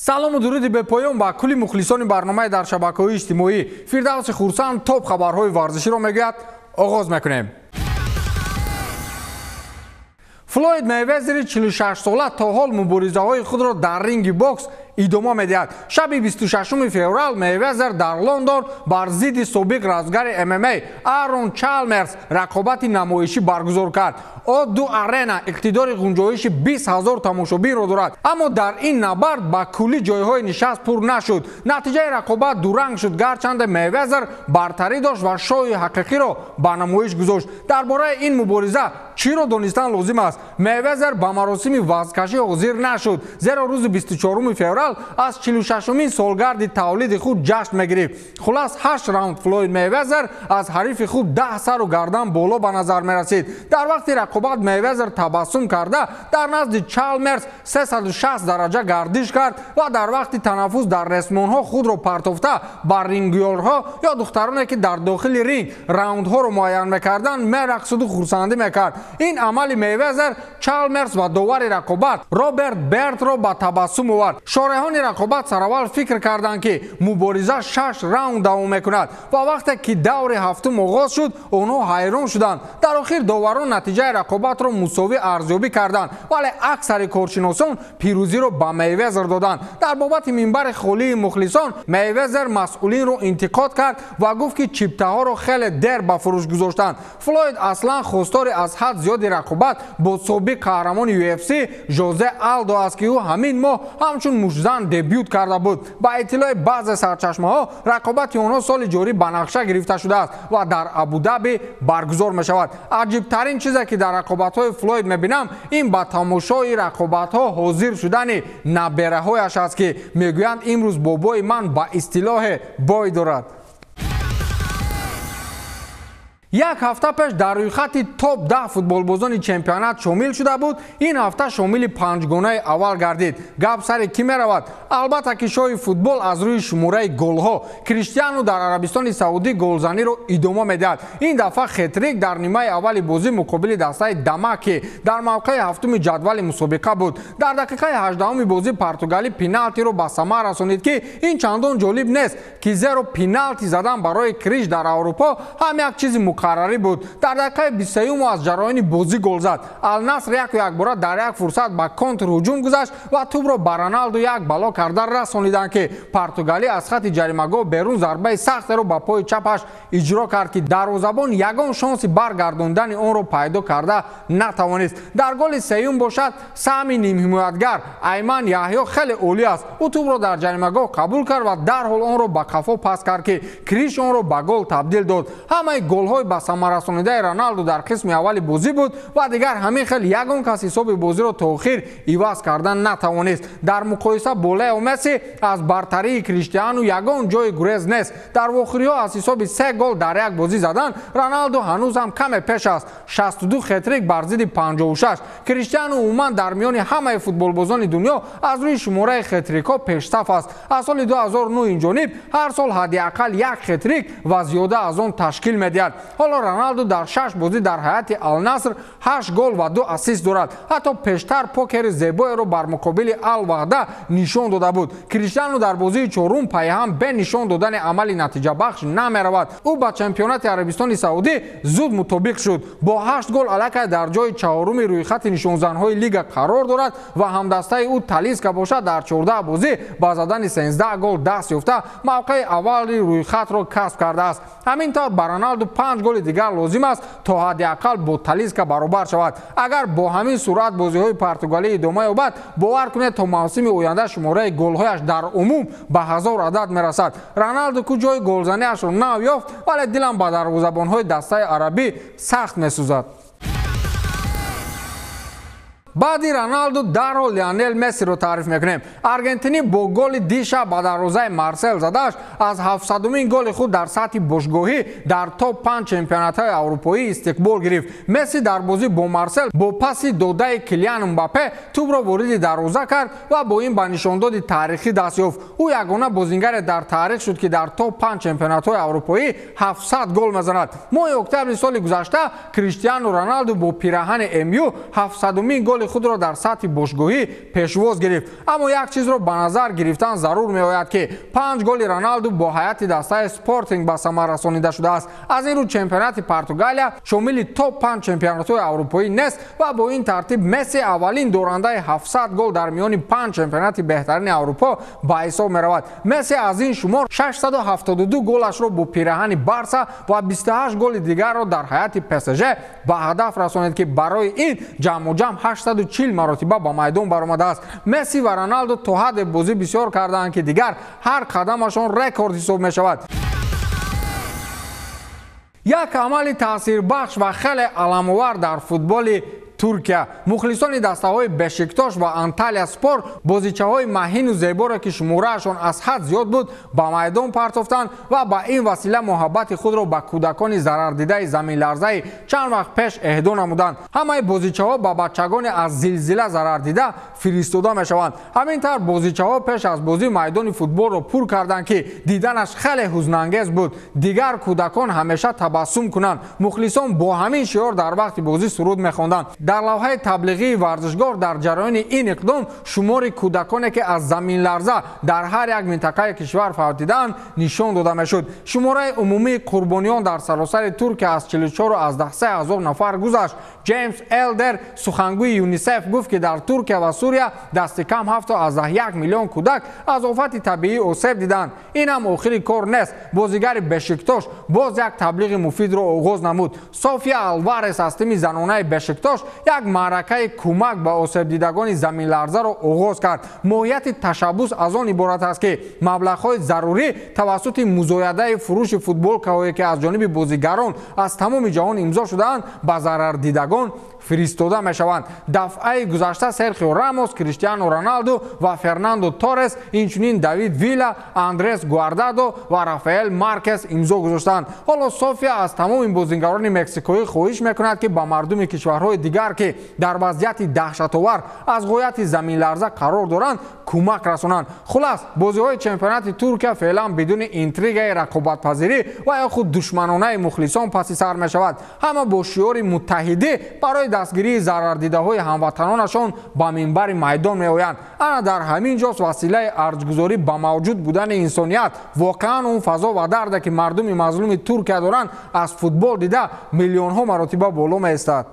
салому дуруди бепоён ба кулли мухлисони барномаи дар шабакаҳои иҷтимоӣ. Фирдавси Хурсанд топ хабарҳои варзиширо мегӯяд. оғоз мекунем. Флойд Мейвезери 46-сола то ҳол муборизаҳои худро дар ринги бокс идома медиҳад. Шаби 26 феврал Мейвезер дар Лондон бар зидди собиқ разгари ММА Арон Чалмерс рақобати намоишӣ баргузор кард. O2 Arena иқтидори ғунҷоиши 20,000 тамошобинро дорад. Аммо дар ин набард ба кулли ҷойҳои нишаст пур нашуд. Натиҷаи рақобат дуранг шуд, гарчанде Мейвезер бартарӣ дошт ва шоҳи ҳақиқиро ба намоиш гузошт. Дар бораи ин мубориза чиро донистан лозим аст? Мейвезер ба маросими вазкашӣ ҳозир нашуд, зеро рӯзи 24 феврал аз 46-умин солгарди тавлиди худ ҷашн мегирифт. Хулас 8 раунд Флойд Мейвезер аз ҳарифи худ 10 сару гардан боло ба назар мерасид. Дар вақти рақобат Мейвезер табассум карда дар назди Чалмерс 360 дараҷа гардиш кард ва дар вақти танаффус дар ресмонҳо худро партофта ба рингёрҳо ё духтароне ки дар дохили ринг раундҳоро муайян мекарданд мерақсиду хурсандӣ мекард. ин амали Мейвезер Чалмерс ва довари рақобат Роберт Бертро ба табассум овард. шореҳони рақобат сараввал фикр карданд ки мубориза 6 раунд давом мекунад ва вақте ки даври ҳафтум оғоз шуд онҳо ҳайрон шуданд. дар охир доварон натиҷаи рақобатро мусовӣ арзёбӣ карданд, вале аксари коршиносон пирӯзиро ба Мейвезер доданд. дар бобати минбари холии мухлисон Мейвезер масъулинро интиқод кард ва гуфт ки чиптаҳоро хеле дер ба фурӯш гузоштанд. Флойд аслан хостори аз ҳад зиёди рақобат бо собиқ қаҳрамони UFC Жозе Алдо аст ки ӯ ҳамин моҳ ҳамчун мушзан дебют карда буд. ба иттилои баъзе сарчашмаҳо рақобати онҳо соли ҷорӣ ба нақша гирифта шудааст ва дар Абу-Даби баргузор мешавад. аҷибтарин чизе ки дар рақобатҳои Флойд мебинам ин ба тамошои рақобатҳо ҳозир шудани набераҳояш аст ки мегӯянд имрӯз бобои ман ба истилоҳе бой дорад. як ҳафта пеш дар рӯйхати топ 10 футболбозони чемпионат шомил шуда буд. ин ҳафта шомили панҷгонаи аввал гардид. гап сари кӣ меравад? албатта ки шоҳи футбол аз рӯи шумораи голҳо. Криштиану дар Арабистони Саудӣ голзаниро идома медиҳад. ин дафъа хетрик дар нимаи аввали бозӣ муқобили дастаи Дамаки дар мавқеи ҳафтуми ҷадвали мусобиқа буд. дар дақиқаи 18-уми бозӣ португалӣ пеналтиро ба самар расонид ки ин чандон ҷолиб нест ки зеро пеналти задан барои Криш дар Аврупо ҳам як чизи қарарӣ буд. дар дақиқаи 23 аз ҷароини бозӣ гол зад. Ал-Наср якбора дар як фурсат ба контрҳуҷум гузашт ва тӯбро ба Роналду як бало карда расониданд ки португалӣ аз хати ҷаримагоҳ берун зарбаи сахтеро ба пои чапаш иҷро кард ки дарвозабон ягон шонси баргардондани онро пайдо карда натавонист. дар голи сеюм бошад саҳми нимҳимоятгар Айман Яҳё хеле олӣ аст. ӯ тӯбро дар ҷаримагоҳ қабул кард ва дарҳол онро ба қафо пас кард ки Криш онро ба гол табдил дод. ҳамаи голҳои ба самаррасонидаи Роналду дар қисми аввали бозӣ буд ва дигар ҳамин хел ягон кас ҳисоби бозиро то охир иваз кардан натавонист. дар муқоиса бо Лео Месси аз бартарии Криштиану ягон ҷои гурез нест. дар вохириҳо аз ҳисоби 3 гол дар як бозӣ задан Роналду ҳанӯз ҳам каме пеш аст. 62 хетрик бар зидди 56. Криштиану умуман дар миёни ҳамаи футболбозони дунё аз рӯи шумораи хетрикҳо пешсаф аст. аз соли 2009 инҷониб ҳар сол ҳаддиақал як хетрик ва зиёда аз он ташкил медиҳад. ҳоло Роналду дар 6 бозӣ дар ҳайати Ал-Наср 8 гол ва 2 ассист дорад. ҳатто пештар покери зебоеро бар муқобили Ал-Ваҳда нишон дода буд. Криштиану дар бозии чорум пайҳам бе нишон додани амали натиҷабахш намеравад. ӯ ба чемпионати Арабистони Саудӣ зуд мутобиқ шуд. бо 8 гол аллакай дар ҷои чаҳоруми рӯйхати нишонзанҳои лига қарор дорад ва ҳамдастаи ӯ Талиска бошад дар 14 бозӣ ба задани 13 гол даст ёфта мавқеи аввали рӯйхатро касб кардааст. ҳамин тавр ба Роналду 5 голи дигар лозим аст то ҳаддиақал бо Талиска баробар шавад. агар бо ҳамин сурат бозиҳои Португалӣ идома ёбад, бовар кунед то мавсими оянда шумораи голҳояш дар умум ба 1000 адад мерасад. Роналду ку ҷои голзаниашро наёфт, вале дилам ба дарвозабонҳои дастаи арабӣ сахт месӯзад. баъди Роналду дарҳол Лионел Мессиро таъриф мекунем. аргентинӣ бо голи дишаб ба дарвозаи Марсел задааш аз 700-умин голи худ дар сатҳи бошгоҳӣ дар топ 5 чемпионатҳои аврупоӣ истиқбол гирифт. Месси дар бозӣ бо Марсел бо паси додаи Килиан Мбаппе тӯбро вориди дарвоза кард ва бо ин ба нишондоди таърихӣ даст ёфт. ӯ ягона бозингаре дар таърих шуд ки дар топ 5 чемпионатҳои аврупоӣ 700 гол мезанад. моҳи октябри соли гузашта Криштиану Роналду бо пираҳани МЮ 700-умин гол футболи худро дар сатҳи бошгоҳӣ пешвоз гирифт. аммо як чизро ба назар гирифтан зарур меояд ки 5 голи Роналду бо ҳайати дастаи Спортинг ба самар расонида шудааст. аз ин рӯ чемпионати Португалия шомили топ 5 чемпионатҳои аврупоӣ нест ва бо ин тартиб Месси аввалин дорандаи 700 гол дар миёни 5 чемпионати беҳтарини Аврупо ба ҳисоб меравад. Месси аз ин шумор 672 голашро бо пираҳани Барса ва 28 голи дигарро дар ҳайати ПСЖ ба ҳадаф расонид ки барои ин ҷамъоҷамъ 840 маротиба ба майдон баромадааст. Месси ва Роналду то ҳадде бозӣ бисёр кардаанд ки дигар ҳар қадамашон рекорд ҳисоб мешавад. як амали таъсирбахш ва хеле аламовар дар футболи Туркия. мухлисони дастаҳои Бешиктош ва Анталия Спор бозичаҳои маҳину зеборо ки шумораашон аз ҳад зиёд буд ба майдон партофтанд ва ба ин васила муҳаббати худро ба кӯдакони зарардидаи заминларзаи чанд вақт пеш эҳдо намуданд. ҳамаи бозичаҳо ба бачагони аз зилзила зарардида фиристода мешаванд. ҳамин тавр бозичаҳо пеш аз бозӣ майдони футболро пур карданд ки диданаш хеле ҳузнангез буд. дигар кӯдакон ҳамеша табассум кунанд. мухлисон бо ҳамин шиёр дар вақти бозӣ суруд мехонданд. дар лавҳаи таблиғии варзишгоҳ дар ҷараёни ин иқдом шумори кӯдаконе ки аз заминларза дар ҳар як минтақаи кишвар фавтидаанд нишон дода мешуд. шумораи умумии қурбониён дар саросари Туркия аз 44,3 000 нафар гузашт. ҷеймс Элдер сухангӯи ЮНИСЕФ гуфт ки дар Туркия ва Сурия дасти кам 7,1 миллион кӯдак аз офати табиӣ осеб диданд. ин ҳам охири кор нест. бозигари Бешиктош боз як таблиғи муфидро оғоз намуд. София Алварес аз тими занонаи Бешиктош як маъракаи кӯмак ба осебдидагони заминларзаро оғоз кард. моҳияти ташаббус аз он иборат аст ки маблағҳои зарурӣ тавассути музоядаи фурӯши футболкаҳое ки аз ҷониби бозигарон аз тамоми ҷаҳон имзо шудаанд ба зарардидагон фиристода мешаванд. дафъаи гузашта Серхио Рамос, Криштиану Роналду ва Фернандо Торрес, инчунин Давид Вилла, Андрес Гуардадо ва Рафаэл Маркес имзо гузоштанд. ҳоло София аз тамоми бозигарони мексикоӣ хоҳиш мекунад ки ба мардуми кишварҳои дигар ки дар вазъияти даҳшатовар аз ғояти заминларза қарор доранд кӯмак расонанд. хулас бозиҳои чемпионати Туркия феълан бидуни интригаи рақобатпазирӣ ва ё худ душманонаи мухлисон паси сар мешавад. ҳама бо шиёри муттаҳидӣ барои дастгирии зарардидаҳои ҳамватанонашон ба минбари майдон меоянд. ана дар ҳамин ҷост василаи арҷгузорӣ ба мавҷуд будани инсоният. воқеан он фазо ва дарде ки мардуми мазлуми Туркия доранд аз футбол дида миллионҳо маротиба боло меистад.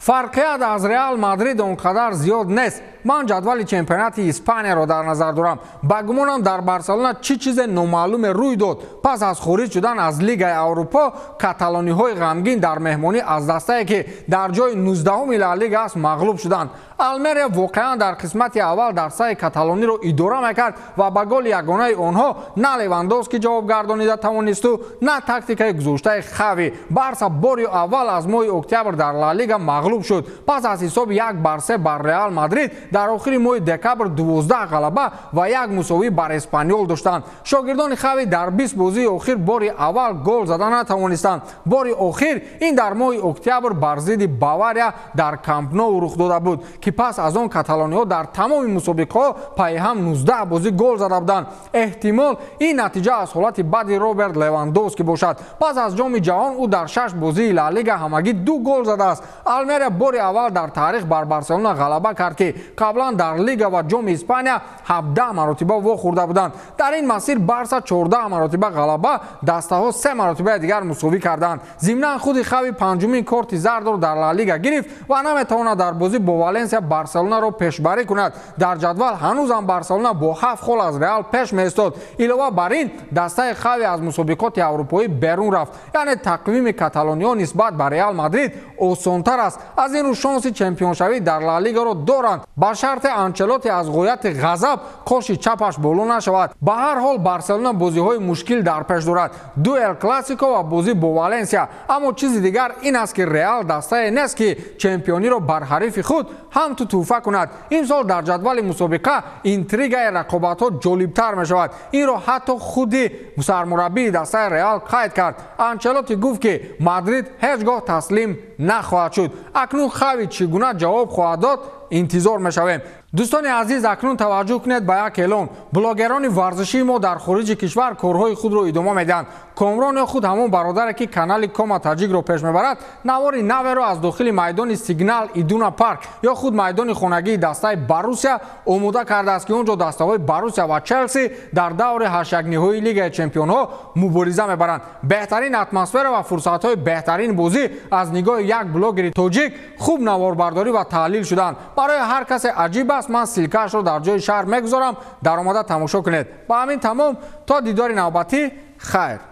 фарқият аз Реал Мадрид он қадар зиёд нест. ман ҷадвали чемпионати Испанияро дар назар дорам. ба гумонам дар Барселона чӣ чизе номаълуме рӯй дод. пас аз хориҷ шудан аз Лигаи Аврупо каталониҳои ғамгин дар меҳмонӣ аз дастае ки дар ҷои 19-уми Ла Лига аст мағлуб шуданд. Алмерия воқеан дар қисмати аввал дар саи Каталониро идора мекард ва ба голи ягонаи онҳо на Левандовски ҷавоб гардонида тавонисту на тактикаи гузоштаи Хави. Барса бори аввал аз моҳи октябр дар Ла Лига мағлуб шуд. пас аз ҳисоби 1-3 бар Реал Мадрид дар охири моҳи декабр 12 ғалаба ва як мусовӣ бар Эспаньол доштанд. шогирдони Хави дар 20 бозии охир бори аввал гол зада натавонистанд. бори охир ин дар моҳи октябр бар зидди Бавария дар Камп Ноу рух дода буд ки пас аз он каталониҳо дар тамоми мусобиқаҳо пайҳам 19 бозӣ гол зада буданд. эҳтимол ин натиҷа аз ҳолати бади Роберт Левандовски бошад. пас аз ҷоми ҷаҳон ӯ дар 6 бозии Ла Лига ҳамагӣ 2 гол задааст. Алмерия бори аввал дар таърих бар Барселона ғалаба кард ки қаблан дар Лига ва ҷоми Испания 17 маротиба вохӯрда буданд. дар ин масир Барса 14 маротиба ғалаба, дастаҳо 3 маротибаи дигар мусовӣ карданд. зимнан худи Хави панҷумин корти зардро дар Ла Лига гирифт ва наметавонад дар бозӣ бо Валенсия Барселонаро пешбарӣ кунад. дар ҷадвал ҳанӯзам Барселона бо 7 хол аз Реал пеш меистод. илова бар ин дастаи Хави аз мусобиқоти аврупоӣ берун рафт. яъне тақвими каталониҳо нисбат ба Реал Мадрид осонтар аст. аз ин рӯ шонси чемпионшавӣ дар Ла Лигаро доранд ба шарти Анчелоти аз ғояти ғазаб қоши чапаш боло нашавад. ба ҳар ҳол Барселона бозиҳои мушкил дар пеш дорад. 2 Эл Класико ва бозӣ бо Валенсия. аммо чизи дигар ин аст ки Реал дастае нест ки чемпиониро бар ҳарифи худ ҳамту туҳфа кунад. имсол дар ҷадвали мусобиқа интригаи рақобатҳо ҷолибтар мешавад. инро ҳатто худи сармураббии дастаи Реал қайд кард. Анчелоти гуфт ки Мадрид ҳеҷ гоҳ таслим нахоҳад шуд. акнун Хави чӣ гуна ҷавоб хоҳад дод интизор мешавем. دوستان عزیز، اکنون توجه کنید به یک اعلان. بلاگران ورزشی ما در خارج کشور کارهای خود را ادامه میدن. کامران خود همون برادر که کانال کاما تاجیک را پیش میبرد، نواری نو را از داخل میدان سیگنال ایدونا پارک یا خود میدان خانگی دسته باروسیا آماده کرده است که اونجا دسته‌های باروسیا و چلسی در دور هشتگ نهایی لیگ چمپیون‌ها مبارزه میبرند. بهترین اتمسفر و فرصت‌های بهترین بازی از نگاه یک بلاگر تاجیک خوب نواربرداری و تحلیل شدند. برای هر کس عجیب است، من سیلکش رو در جای شهر میگذارم، در آمده تماشا کنید. با همین تمام، تا دیدار نوبتی، خیر.